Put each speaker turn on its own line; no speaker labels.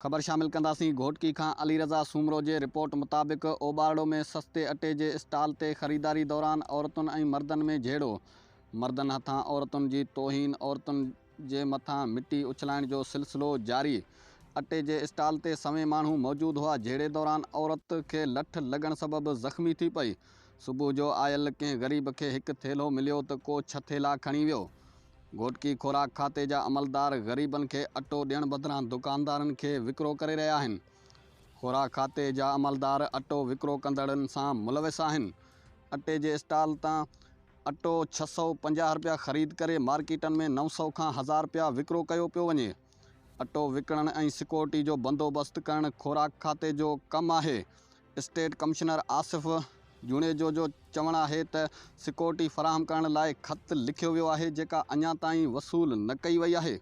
ख़बर शामिल कंदासीं। घोटकी खां अली रज़ा सूमरो जे रिपोर्ट मुताबिक़ ओबारड़ो में सस्ते अटे जे स्टॉल ते ख़रीदारी दौरान औरतुनि ऐं मर्दनि में झेड़ो। मर्दनि हथां औरतुनि जी तौहीन, औरतुनि जे मथां मिटी उछलाइण जो सिलसिलो जारी। अटे जे स्टॉल ते सवें माण्हू मौजूदु हुआ। झेड़े दौरान औरत खे लठ लॻण सबबि ज़ख़्मी थी पई। सुबुह जो आयल कंहिं ग़रीब खे हिकु थेलो मिलियो त को 6 थेला खणी वियो। घोटकी ख़ुराक खाते जा अमलदार ग़रीबनि खे अटो ॾियण बदिरां दुकानदारनि खे विकिरो करे रहिया आहिनि। ख़ुराक खाते जा अमलदार अटो विकिरो कंदड़नि सां मुलविस आहिनि। अटे जे स्टॉल तां अटो 650 रुपया ख़रीद करे मार्केटनि में 900 खां 1000 रुपया विकिरो कयो पियो वञे। अटो विकिणण ऐं सिक्योरिटी जो बंदोबस्तु करणु ख़ुराक खाते जो कमु आहे। स्टेट कमिश्नर आसिफ़ जुणेजो जो चवणु आहे त सिक्योरिटी फ़राहम करण लाइ ख़त लिखियो वियो आहे, जेका अञा ताईं वसूल न कई वई आहे।